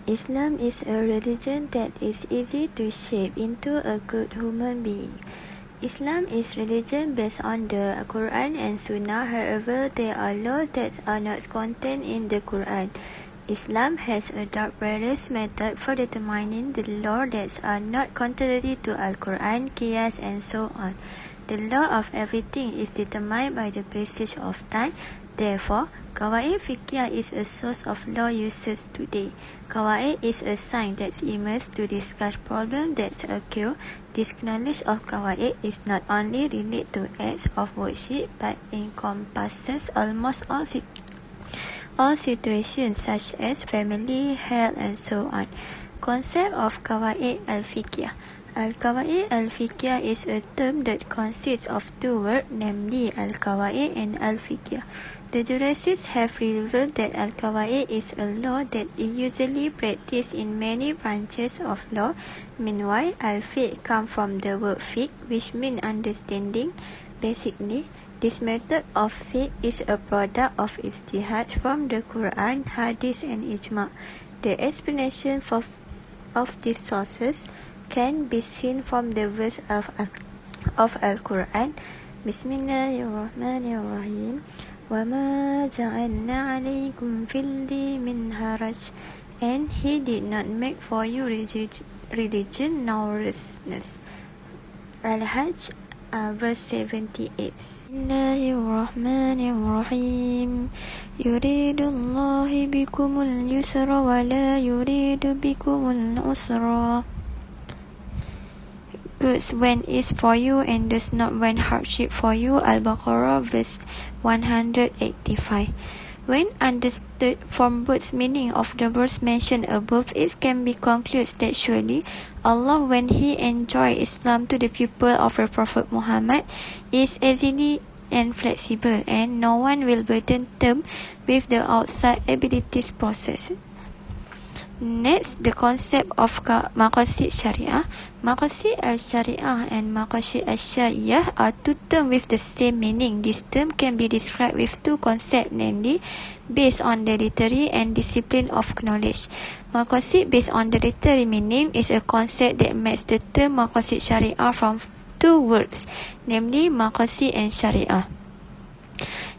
Islam is a religion that is easy to shape into a good human being. Islam is religion based on the Quran and Sunnah. However, there are laws that are not contained in the Quran. Islam has adopted various methods for determining the laws that are not contrary to Al-Quran, Qiyas and so on. The law of everything is determined by the passage of time. Therefore, Qawaid Fiqhiyyah is a source of law usage today. Qawaid is a science that's emerged to discuss problems that occur. This knowledge of Qawaid is not only related to acts of worship but encompasses almost all situations such as family, health and so on. Concept of Qawaid al-Fiqhiyyah. Al-Qawaid al-Fiqhiyyah is a term that consists of two words, namely al-Qawaid and al-Fiqhiyyah. The jurists have revealed that al-Qawaid is a law that is usually practiced in many branches of law. Meanwhile, al-Fiqh comes from the word fiqh, which means understanding. Basically, this method of fiqh is a product of ijtihad from the Quran, Hadith and Ijma'. The explanation of these sources can be seen from the verse of Al-Quran. Bismillahirrahmanirrahim. وَمَا جَعَلْنَا عَلَيْكُمْ فِي الدِّينِ مِنْ حَرَجٍ. And He did not make for you religion nor restlessness. Al-Hajj verse 78. Bismillahirrahmanirrahim. Yuridu Allah bikumul yusra wa la yuridu bikumul usra. Goods when is for you and does not when hardship for you. Al-Baqarah verse 185. When understood from both meaning of the verse mentioned above, it can be concluded that surely Allah, when He enjoined Islam to the people of the Prophet Muhammad, is easily and flexible, and no one will burden them with the outside abilities process. Next, the concept of maqasid syariah. Maqasid as-shariah and maqasid as-shariah are two terms with the same meaning. This term can be described with two concepts, namely based on the literary and discipline of knowledge. Maqasid based on the literary meaning is a concept that makes the term maqasid syariah from two words, namely maqasid and syariah.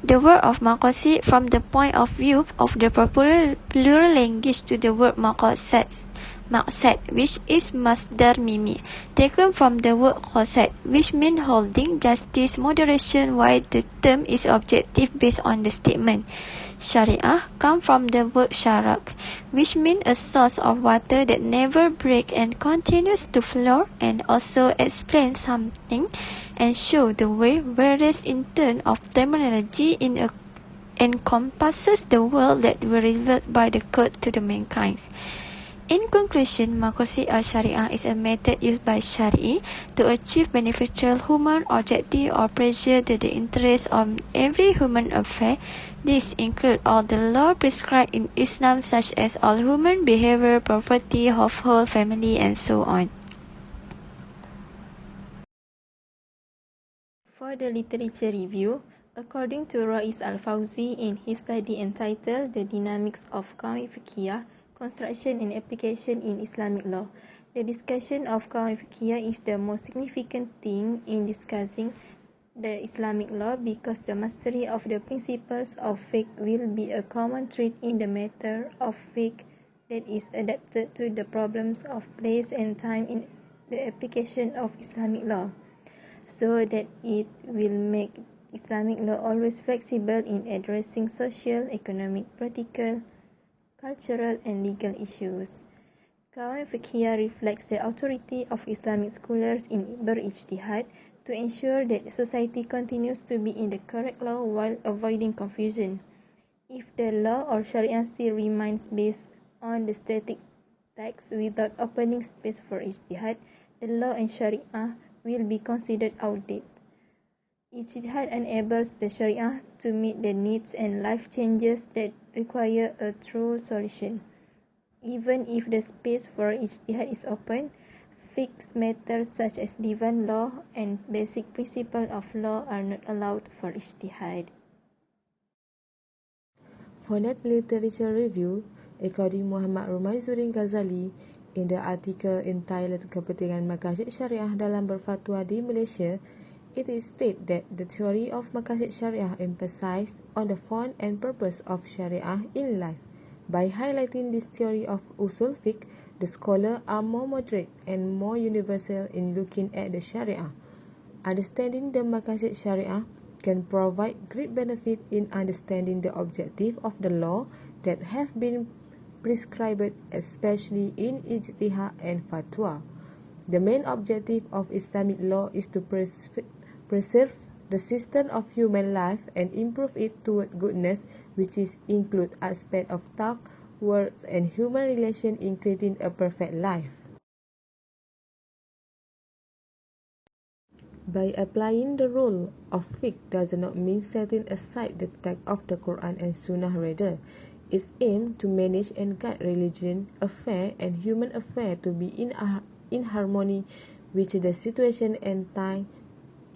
The word of maqasid from the point of view of the plural language to the word maqsad, which is masdar mimi, taken from the word qasad, which means holding, justice, moderation, while the term is objective based on the statement. Shariah comes from the word sharak, which means a source of water that never breaks and continues to flow, and also explains something and show the way, whereas in terms of terminology encompasses the world that were revealed by the code to the mankind. In conclusion, maqasid al-shariah is a method used by Shari'i to achieve beneficial human objective or pressure to the interest of every human affair. These include all the law prescribed in Islam, such as all human behavior, property, household, family, and so on. For the literature review, according to Rais Al-Fawzi in his study entitled The Dynamics of Qawaid Fiqhiyyah, Construction and Application in Islamic Law, the discussion of Qawaid Fiqhiyyah is the most significant thing in discussing the Islamic law because the mastery of the principles of fiqh will be a common trait in the matter of fiqh that is adapted to the problems of place and time in the application of Islamic law, so that it will make Islamic law always flexible in addressing social, economic, political, cultural and legal issues. Qawaid Fiqhiyyah reflects the authority of Islamic scholars in ijtihad to ensure that society continues to be in the correct law while avoiding confusion. If the law or Sharia still remains based on the static text without opening space for ijtihad, the law and Sharia will be considered outdated. Ijtihad enables the Sharia to meet the needs and life changes that require a true solution. Even if the space for ijtihad is open, fixed matters such as divine law and basic principles of law are not allowed for ijtihad. For that literature review, According Muhammad Rumaizuddin Ghazali, in the article entitled Kepentingan Maqasid Syariah dalam berfatwa di Malaysia, it is stated that the theory of maqasid syariah emphasizes on the font and purpose of syariah in life. By highlighting this theory of usul fiqh, the scholars are more moderate and more universal in looking at the syariah. Understanding the maqasid syariah can provide great benefit in understanding the objective of the law that have been prescribed, especially in ijtihad and fatwa. The main objective of Islamic law is to preserve the system of human life and improve it toward goodness, which is include aspect of talk, words, and human relation in creating a perfect life. By applying the rule of fiqh does not mean setting aside the text of the Quran and Sunnah. Rather, its aim to manage and guide religion, affair, and human affair to be in harmony with the situation and time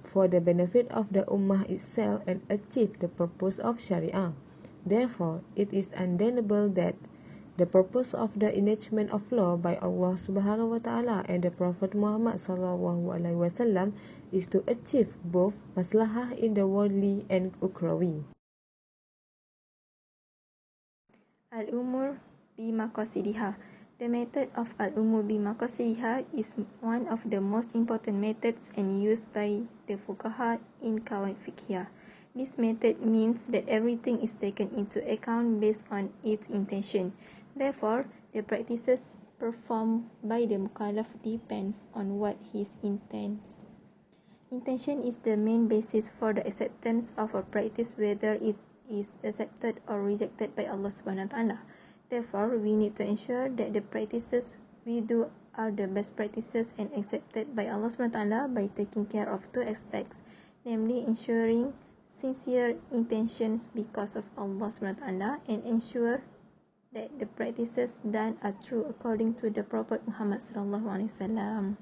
for the benefit of the ummah itself and achieve the purpose of Sharia. Therefore, it is undeniable that the purpose of the enactment of law by Allah Subhanahu wa Taala and the Prophet Muhammad Sallallahu Alaihi Wasallam is to achieve both maslahah in the worldly and ukhrawi. Al-Umur bi-maqasidihah. The method of Al-Umur bi-maqasidihah is one of the most important methods and used by the fuqaha in Qawaid Fiqhiyyah. This method means that everything is taken into account based on its intention. Therefore, the practices performed by the mukallaf depends on what he intends. Intention is the main basis for the acceptance of a practice, whether it is accepted or rejected by Allah Subhanahu wa Taala. Therefore, we need to ensure that the practices we do are the best practices and accepted by Allah Subhanahu wa Taala by taking care of two aspects, namely ensuring sincere intentions because of Allah Subhanahu wa Taala and ensure that the practices done are true according to the Prophet Muhammad sallallahu alaihi wasallam.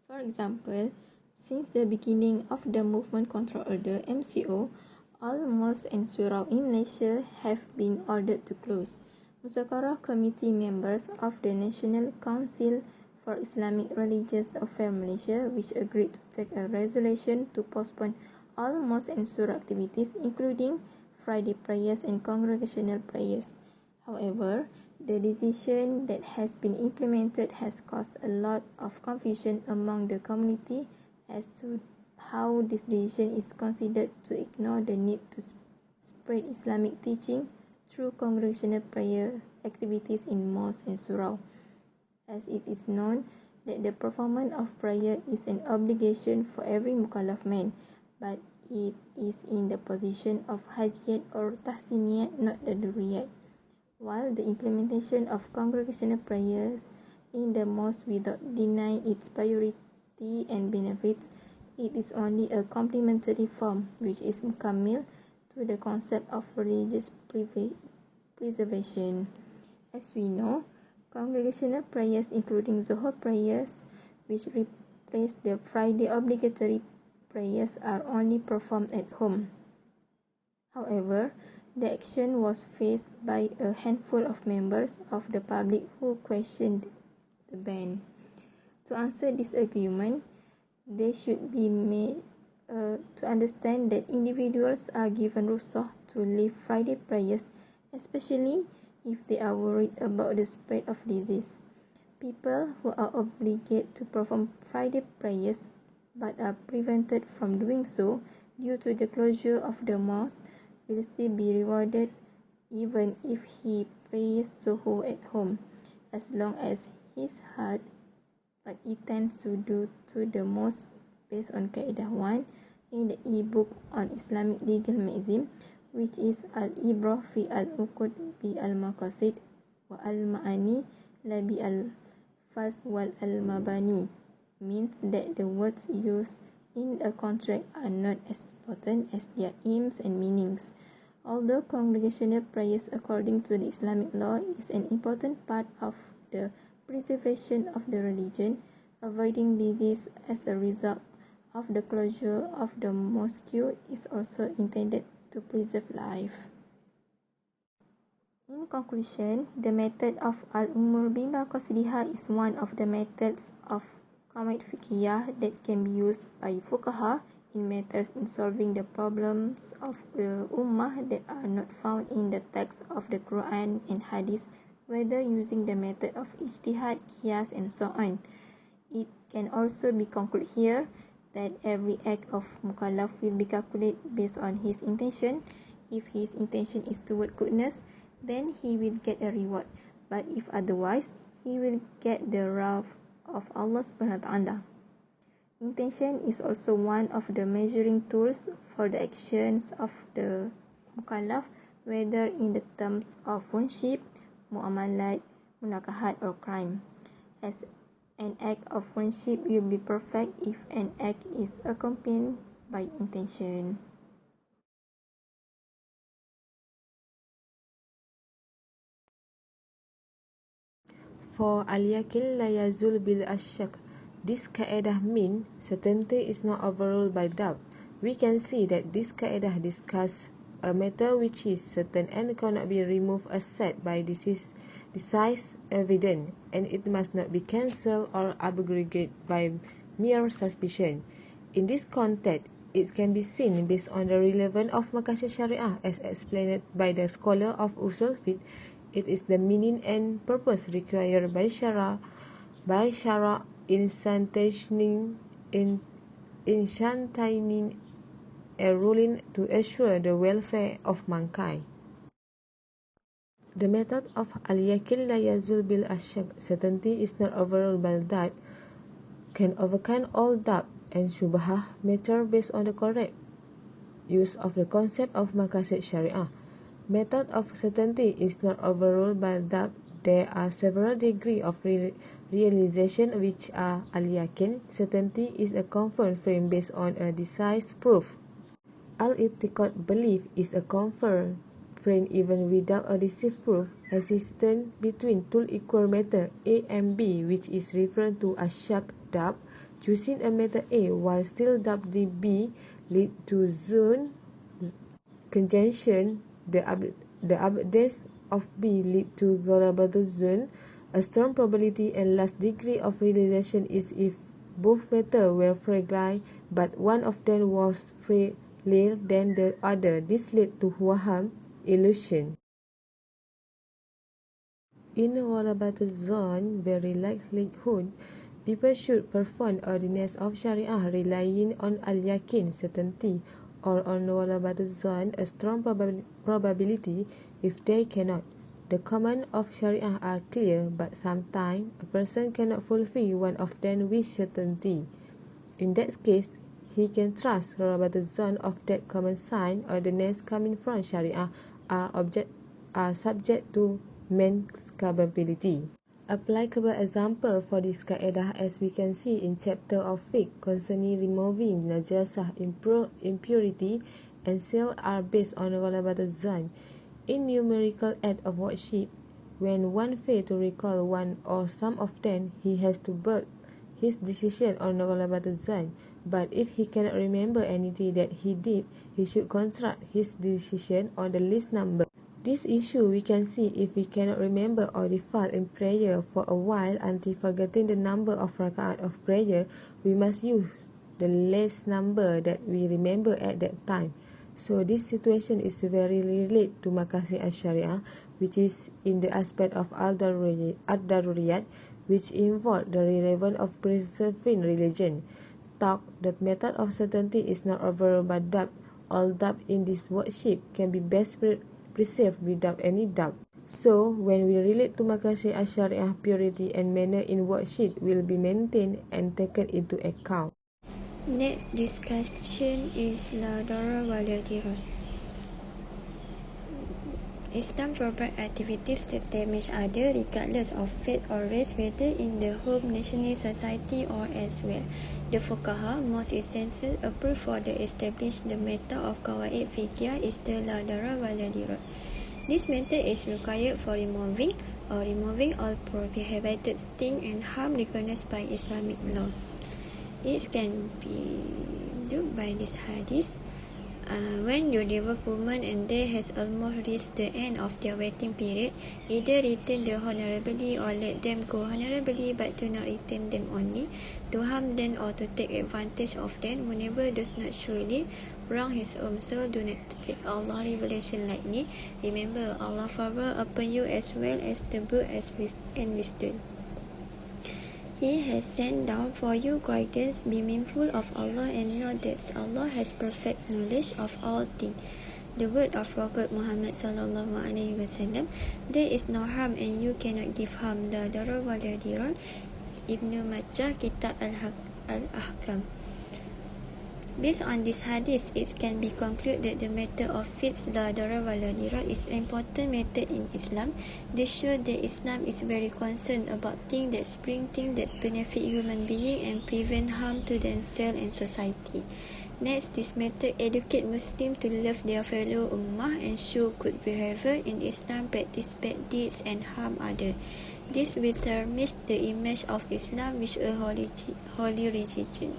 For example, since the beginning of the Movement Control Order (MCO), all mosques and surau in Malaysia have been ordered to close. Muzakarah Committee members of the National Council for Islamic Religious Affairs Malaysia, which agreed to take a resolution to postpone all mosque and surau activities, including Friday prayers and congregational prayers. However, the decision that has been implemented has caused a lot of confusion among the community as to how this decision is considered to ignore the need to spread Islamic teaching through congregational prayer activities in mosques and surau, as it is known that the performance of prayer is an obligation for every mukallaf man, but it is in the position of hajiyat or tahsiniyat, not the duriyat. While the implementation of congregational prayers in the mosque without denying its priority and benefits, it is only a complementary form which is mukammil to the concept of religious preservation. As we know, congregational prayers including Zuhur prayers, which replace the Friday obligatory prayers, are only performed at home. However, the action was faced by a handful of members of the public who questioned the ban. To answer this argument, they should be made to understand that individuals are given rukhsah to leave Friday prayers, especially if they are worried about the spread of disease. People who are obligated to perform Friday prayers but are prevented from doing so due to the closure of the mosque will still be rewarded even if he prays Zuhur at home, as long as his heart but he tends to do to the mosque based on Qaedah 1 in the e-book on Islamic legal maxim, which is Al-Ibrah fi al-Uqud bi al-Maqasid wa al-Ma'ani la bi al-Faz wal al-Mabani, means that the words used in a contract are not as important as their aims and meanings. Although congregational prayers according to the Islamic law is an important part of the preservation of the religion, avoiding disease as a result of the closure of the mosque is also intended to preserve life. In conclusion, the method of al-umur bimaqasidiha is one of the methods of Qawaid Fiqhiyyah that can be used by fuqaha in matters in solving the problems of the ummah that are not found in the text of the Quran and Hadith, whether using the method of ijtihad, qiyas and so on. It can also be concluded here that every act of mukallaf will be calculated based on his intention. If his intention is toward goodness, then he will get a reward. But if otherwise, he will get the wrath of Allah subhanahu wa ta'ala. Intention is also one of the measuring tools for the actions of the mukallaf, whether in the terms of friendship, muamalat, munakahat or crime. As an act of friendship will be perfect if an act is accompanied by intention. For al-yaqin la yazul bil ashak, this kaedah means certainty is not overruled by doubt. We can see that this kaedah discusses a matter which is certain and cannot be removed aside by decisive evidence, and it must not be cancelled or abrogated by mere suspicion. In this context, it can be seen based on the relevance of maqasid syariah as explained by the scholar of usul fiqh. It is the meaning and purpose required by shara in sanctioning a ruling to assure the welfare of mankind. The method of al-yaqin la yazul bil ashak, certainty is not overruled by doubt, can overcome all doubt and shubhah matter based on the correct use of the concept of maqasid syariah. Method of certainty is not overruled by doubt. There are several degrees of realization which are al-yaqin. Certainty is a confirmed frame based on a decisive proof. Al-i'tiqad, belief, is a confirmed frame even without a decisive proof. Existence between two equal matter A and B, which is referred to as shak, doubt. Choosing a matter A while still doubting B lead to zone conjunction. The absence of B lead to ghalabatul zone. A strong probability and last degree of realization is if both matters were fragile, but one of them was frailer than the other. This led to waham, illusion. In ghalabatul zone, very likelihood, people should perform ordinance of Sharia relying on al-yaqin, certainty, or on ghalabatul zone, a strong probability. If they cannot, the commands of Sharia are clear, but sometimes a person cannot fulfill one of them with certainty. In that case, he can trust ghalabatul zone of that common sign. Ordinance coming from Sharia are subject to man's capability. Applicable example for this kaedah as we can see in chapter of fiqh concerning removing najasah, impurity and seal are based on ghalabatul zan. In numerical act of worship, when one fails to recall one or some of them, he has to build his decision on ghalabatul zan. But if he cannot remember anything that he did, he should construct his decision on the least number. This issue we can see if we cannot remember or default in prayer for a while until forgetting the number of rakaat of prayer, we must use the least number that we remember at that time. So this situation is very related to maqasid as-shariah, which is in the aspect of ad-daruriyat, which involve the relevance of preserving religion. Talk that method of certainty is not overruled by doubt. All doubt in this worship can be best preserved without any doubt. So, when we relate to maqasid as-shariah, purity and manner in worship will be maintained and taken into account. Next discussion is la darar wa la dirar. Islam provides activities that damage others regardless of faith or race, whether in the home, national society or elsewhere. The fuqaha, most essential approach for the establish the method of Qawaid Fiqhiyyah is the la darar wa la dirar. This method is required for removing all prohibited things and harm recognized by Islamic law. It can be looked by this hadith. When you divorce woman and they has almost reached the end of their waiting period, either return them honorably or let them go honorably, but do not return them only to harm them or to take advantage of them. Whoever does not surely wrong his own soul, do not take Allah's revelation lightly. Remember, Allah favor upon you as well as the book and wisdom. He has sent down for you guidance. Be mindful of Allah and know that Allah has perfect knowledge of all things. The word of Prophet Muhammad sallallahu alaihi wasallam: there is no harm and you cannot give harm. La darar wa la dirar. Ibnu Majah, Kitab Al-Ahkam. Based on this hadith, it can be concluded that the method of fits la darar wa la dirar is an important method in Islam. This shows that Islam is very concerned about things that benefit human being and prevent harm to themselves and society. Next, this method educate Muslims to love their fellow ummah and show good behavior in Islam, practice bad deeds and harm others. This will tarnish the image of Islam, which is a holy religion.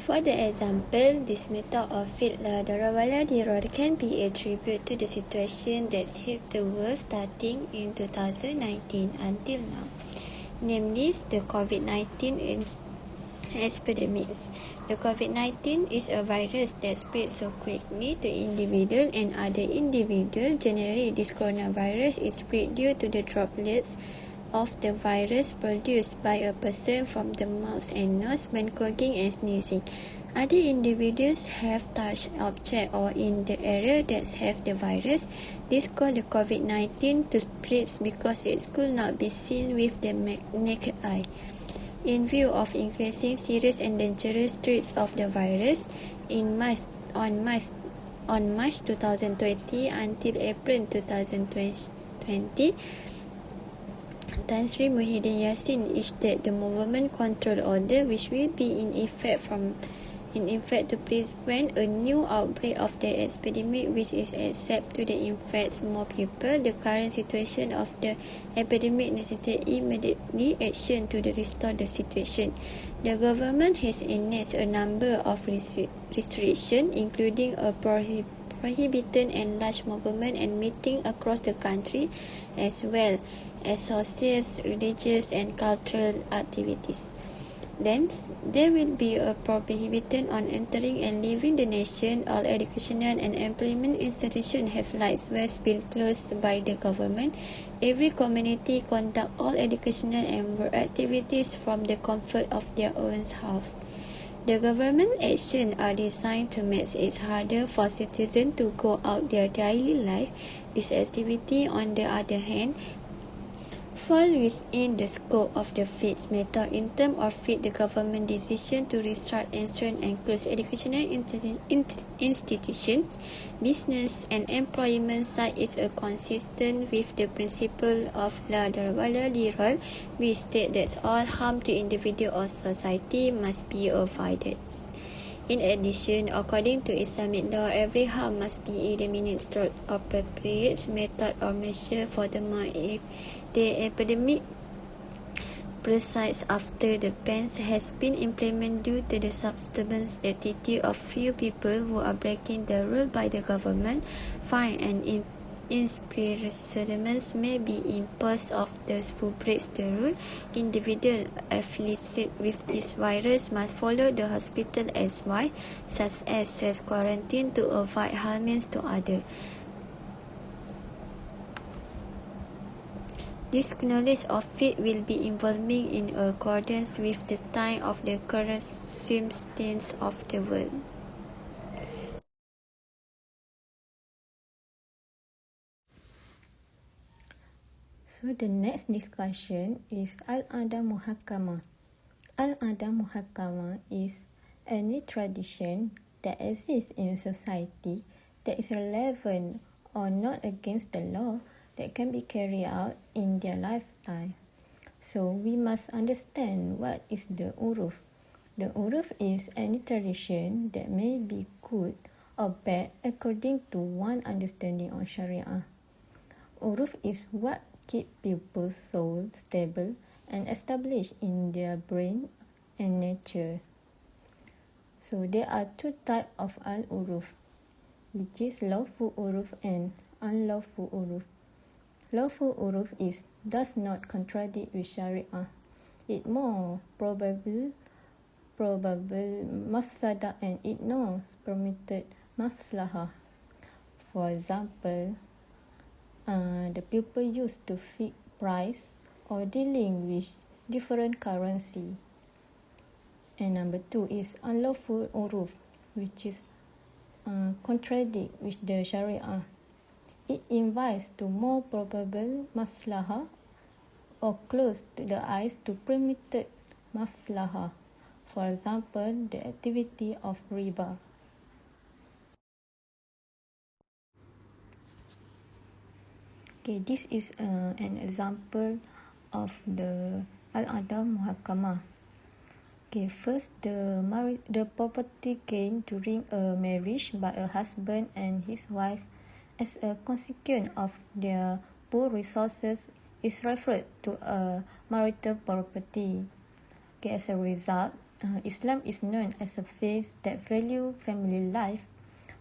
For the example, this method of fit la darar wa la dirar can be attributed to the situation that hit the world starting in 2019 until now, namely the COVID-19 epidemics. The COVID-19 is a virus that spreads so quickly to individuals and other individuals. Generally, this coronavirus is spread due to the droplets of the virus produced by a person from the mouth and nose when coughing and sneezing. Other individuals have touched objects or in the area that have the virus. This called the COVID-19 to spread because it could not be seen with the naked eye. In view of increasing serious and dangerous threats of the virus, on March 2020 until April 2020, Tan Sri Muhyiddin Yassin issued the Movement Control Order, which will be in effect to prevent a new outbreak of the epidemic, which is accept to infect more people. The current situation of the epidemic necessitates immediately action to restore the situation. The government has enacted a number of restrictions, including a prohibited and large movement and meeting across the country, as well as social, religious and cultural activities. Then, there will be a prohibition on entering and leaving the nation. All educational and employment institutions have likewise been closed by the government. Every community conduct all educational and work activities from the comfort of their own house. The government actions are designed to make it harder for citizens to go out their daily life. This activity, on the other hand, fall within the scope of the FITS method in terms of the government decision to restart and close educational institutions, business and employment side is consistent with the principle of la darar wa la dirar, which states that all harm to individual or society must be avoided. In addition, according to Islamic law, every harm must be eliminated through appropriate method or measure. Furthermore, if the epidemic persists after the ban has been implemented due to the stubborn attitude of few people who are breaking the rule by the government, fine and imprisonments may be imposed of those who break the rule. Individuals afflicted with this virus must follow the hospital advice, such as self-quarantine, to avoid harming to others. This knowledge of it will be evolving in accordance with the time of the current circumstances of the world. So the next discussion is Al-Ada Muhakkamah. Al-Ada Muhakkamah is any tradition that exists in a society that is relevant or not against the law that can be carried out in their lifetime. So we must understand what is the uruf. The uruf is any tradition that may be good or bad according to one understanding of shariah. Uruf is what keep people's soul stable and established in their brain and nature. So there are two types of al-uruf, which is lawful uruf and unlawful uruf. Lawful uruf does not contradict with Sharia. It more probable mafsada and ignores permitted mafslahah. For example, the people used to fix price or dealing with different currency. And number 2 is unlawful uruf, which is contradict with the Sharia. It invites to more probable mafslahah or close to the eyes to permitted mafslahah. For example, the activity of riba. Okay, this is an example of the al-ada muhakkamah. Okay, first, the property gained during a marriage by a husband and his wife as a consequence of their poor resources is referred to a marital property. Okay, as a result, Islam is known as a faith that value family life,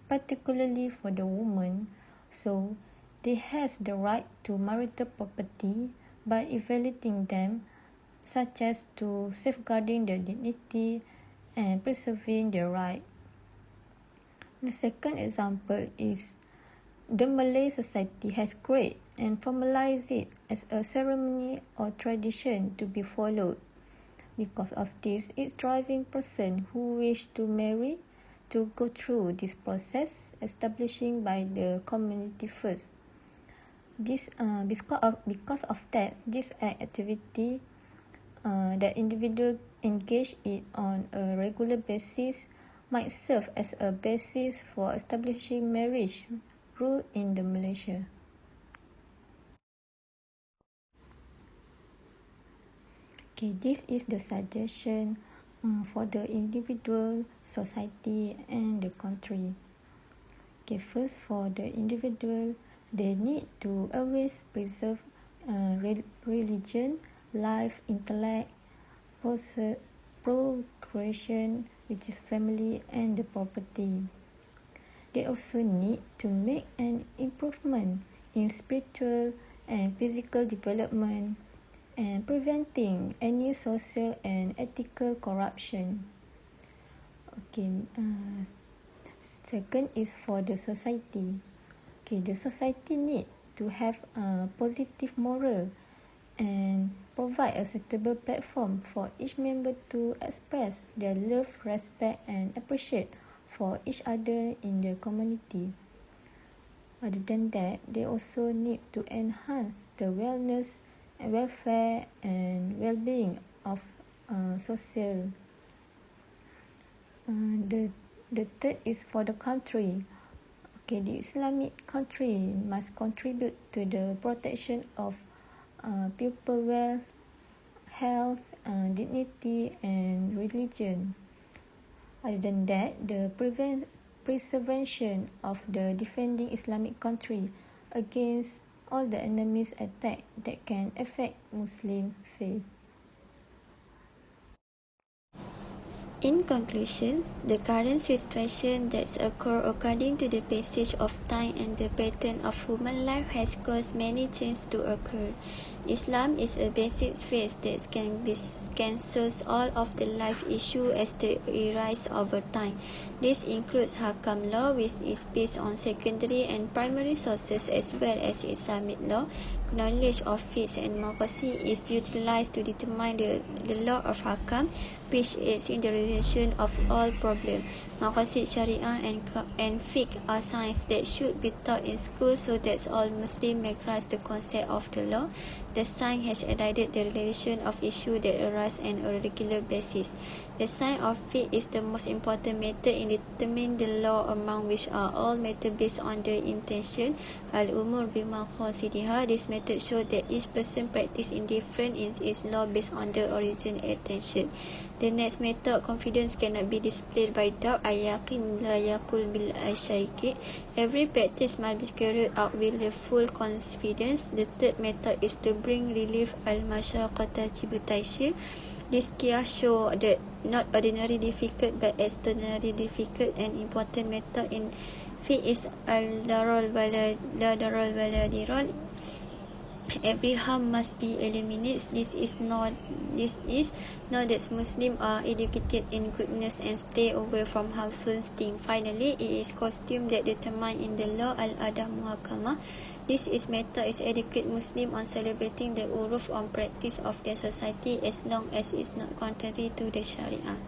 particularly for the woman, so they has the right to marital property by evaluating them, such as to safeguarding their dignity and preserving their right. The second example is the Malay society has created and formalized it as a ceremony or tradition to be followed. Because of this, it's driving person who wish to marry to go through this process establishing by the community first. Because of that, this activity that individual engage in on a regular basis might serve as a basis for establishing marriage rule in the Malaysia. Okay, this is the suggestion for the individual, society and the country. Okay, first for the individual, they need to always preserve religion, life, intellect, procreation, which is family and the property. They also need to make an improvement in spiritual and physical development and preventing any social and ethical corruption. Okay, second is for the society. Okay, the society need to have a positive moral and provide a suitable platform for each member to express their love, respect and appreciate for each other in the community. Other than that, they also need to enhance the wellness and welfare and well-being of social. The third is for the country. Okay, the Islamic country must contribute to the protection of people wealth, health, dignity and religion. Other than that, the preservation of the defending Islamic country against all the enemies' attack that can affect Muslim faith. In conclusion, the current situation that's occurred according to the passage of time and the pattern of human life has caused many changes to occur. Islam is a basic faith that can solve all of the life issues as they arise over time. This includes Hakam law, which is based on secondary and primary sources, as well as Islamic law. Knowledge of fiqh and maqasid is utilized to determine the law of Hakam, which aids in the resolution of all problems. Maqasid, Shariah and fiqh are science that should be taught in school so that all Muslims may grasp the concept of the law. The science has aided the resolution of issues that arise on a regular basis. The science of fiqh is the most important method in determining the law, among which are all matters based on the intention. Al-umur bimaqasidiha. This method shows that each person practice indifferent in its law based on the origin and intention. The next method, confidence cannot be displayed by doubt. Ayakin la yakul bil ashayki. Every practice must be carried out with a full confidence. The third method is to bring relief al-masyaqqata jibtaishir. This qiyas show that not ordinary difficult but extraordinary difficult and important matter in fiqh is al-darul wala la darul wala diral. Every harm must be eliminated. This is not that Muslims are educated in goodness and stay away from harmful things. Finally, it is custom that determined in the law al-adab muhakkamah. This is matter is educate Muslim on celebrating the uruf on practice of their society as long as it's not contrary to the Sharia.